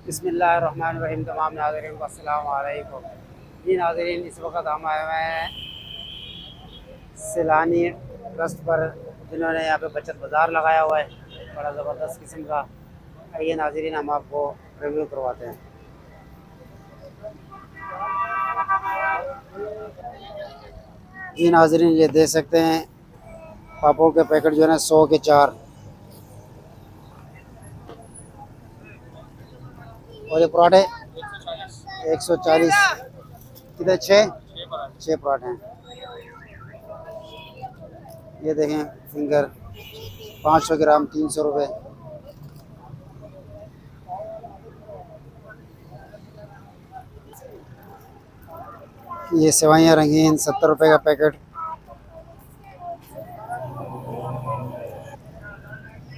बिस्मिल्लाहिर्रहमानिर्रहीम। तमाम नाज़रीन को अस्सलाम वालेकुम। जी नाज़रीन, इस वक्त हम आए हुए हैं सैलानी ट्रस्ट पर, जिन्होंने यहाँ पे बचत बाज़ार लगाया हुआ है, बड़ा ज़बरदस्त किस्म का। आइए नाज़रीन, हम आपको रिव्यू करवाते हैं। जी नाज़रीन, ये देख सकते हैं पापड़ के पैकेट जो है ना 100 के 4, और ये पराठे 140। कितने? 6 पराठे हैं। ये देखें फिंगर 500 ग्राम 300 रुपये। ये सेवइयाँ रंगीन 70 रुपये का पैकेट।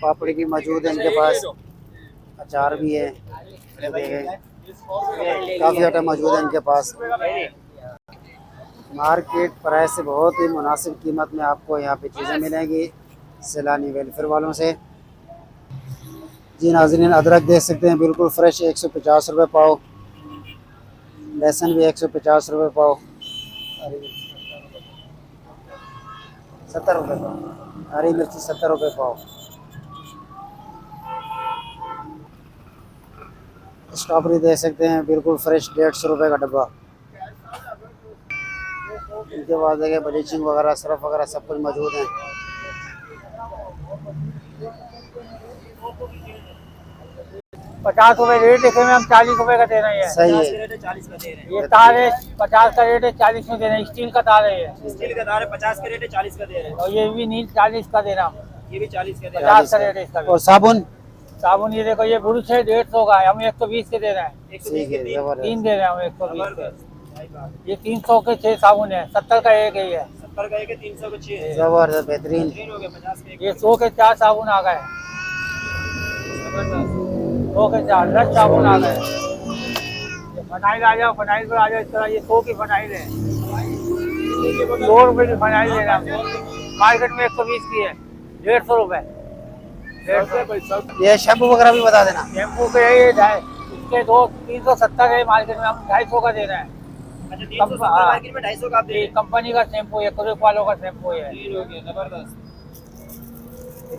पापड़ी भी मौजूद है इनके पास, अचार भी है। ये देखें काफ़ी आइटम मौजूद है इनके पास। मार्केट प्राइस से बहुत ही मुनासिब कीमत में आपको यहाँ पे चीज़ें मिलेंगी सैलानी वेलफेयर वालों से। जी नाज़रीन, अदरक देख सकते हैं बिल्कुल फ्रेश 150 रुपये पाव। लहसुन भी 150 रुपये पाव। 70 रुपये पाव। हरी मिर्ची 70 रुपये पाव। स्ट्रॉबेरी देख सकते हैं बिल्कुल फ्रेश 150 रुपये का डब्बा। इनके बाद देखिए ब्लीचिंग वगैरह, सर्फ वगैरह सब कुछ मौजूद है। 50 रुपए रेट लिखे में हम 40 रुपए का दे रहे हैं। सही है। 40 का दे रहे हैं। ये तार है 50 का रेट है, 40 में दे रहे हैं। स्टील का तार है ये। स्टील का तार है, 50 का रेट है, 40 का दे रहे हैं। और ये भी नील 40 का दे रहा हूँ। ये भी 40 का दे रहे 50 का रेट है इसका भी। और साबुन साबुन ये देखो, ये बुरुश है 150 का है, हम 120 के दे रहे हैं। हैं। 120 ठीक के है, 3 जबरदस्त। 3 दे रहे हैं हम 120 के। जबरदस्त। ये 300 के 6 साबुन है, 70 का एक ही है। 70 का एक है, 300 का 6 है। जबरदस्त, बेहतरीन। 3 हो गया, 50 का एक। ये 100 के 4 साबुन आ गए। जबरदस्त। 100 के 4 10 साबुन आ गए। ये फनाइल आ जाओ, फनाइल पर आ जाओ। इस तरह ये 100 की फनाइल है। 100 रुपए की फनाइल दे रहा हूँ। मार्केट में 120 की है, 150 रुपए। 150। ये शैम्पू वगैरह भी बता देना। टेम्पू के ये इसके 370 है, मार्केट में हम 250 का दे रहे हैं। अच्छा, 370 मार्केट में 250 का आप दे रहे ये हैं। कंपनी का शैम्पू है, कुरुक वालों का शैम्पू है। 3 हो गया, जबरदस्त।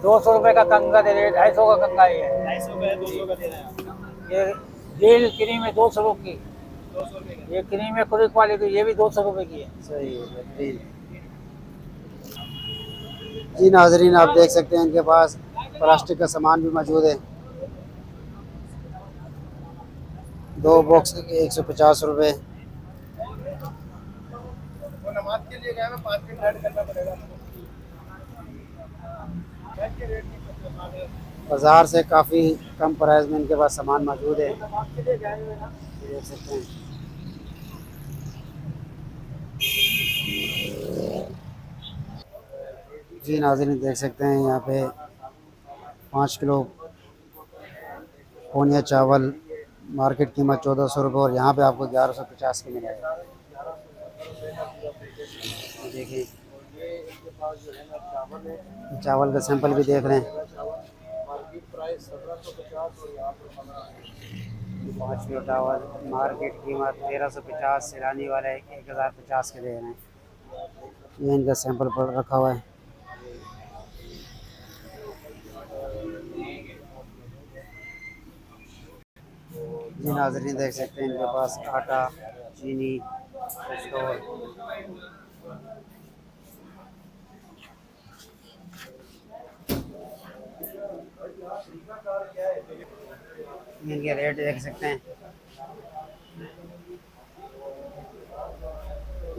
200 रुपए का कंगा दे रहे हैं, 250 का कंगा ही है। 250 का है, 200 का दे रहे हैं। ये जेल क्रीम है 200 रुपए की। 200 रुपए का। ये क्रीम है कुरुक वाले की, ये भी 200 रुपए की है। सही है, बेहतरीन। जी नाजरीन, आप देख सकते हैं इनके पास प्लास्टिक का सामान भी मौजूद है। 2 बॉक्स 150 रुपये। नमाज के लिए गए में 5 मिनट ऐड करना पड़ेगा। बाज़ार से काफ़ी कम प्राइस में इनके पास सामान मौजूद है, देख सकते हैं। जी नाज़रीन, देख सकते हैं यहाँ पे 5 किलो पोनिया चावल मार्केट कीमत 1400 रुपये, और यहाँ पे आपको 1150 की मिलेगा। देखिए चावल का सैंपल भी देख रहे हैं। 5 किलो चावल मार्केट कीमत 1350, सैलानी वाले 1050 के दे रहे हैं। ये इनका सैंपल पर रखा हुआ है। जी नाज़रीन, देख सकते हैं इनके पास आटा, चीनी, स्टोर। इनके रेट देख सकते हैं।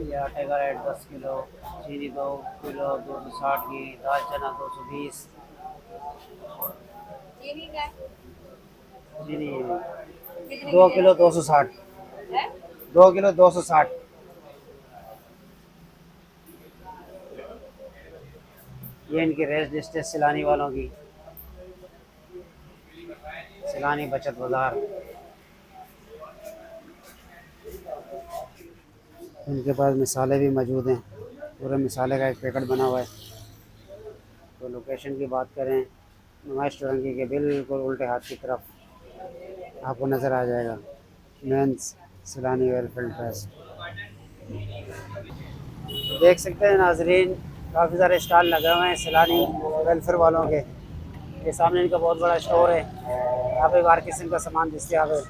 ये आटे का रेट 10 किलो, चीनी 2 किलो 260 की, दाल चना 220। चीनी 2 किलो 260, 2 किलो 260। ये इनकी रेट लिस्ट है सैलानी वालों की, सैलानी बचत बाज़ार। इनके पास मिसाले भी मौजूद हैं, पूरे मिसाले का एक पैकेट बना हुआ है। तो लोकेशन की बात करें, नुमाइश टोरंगी के बिल्कुल उल्टे हाथ की तरफ। आपको नज़र आ जाएगा। मेंस सैलानी वेलफेयर ट्रस्ट देख सकते हैं नाजरीन, काफ़ी सारे स्टॉल लगे हुए हैं सैलानी वेलफेयर वालों के। ये सामने इनका बहुत बड़ा स्टोर है, यहाँ पे हर किस्म का सामान दस्तियाब है।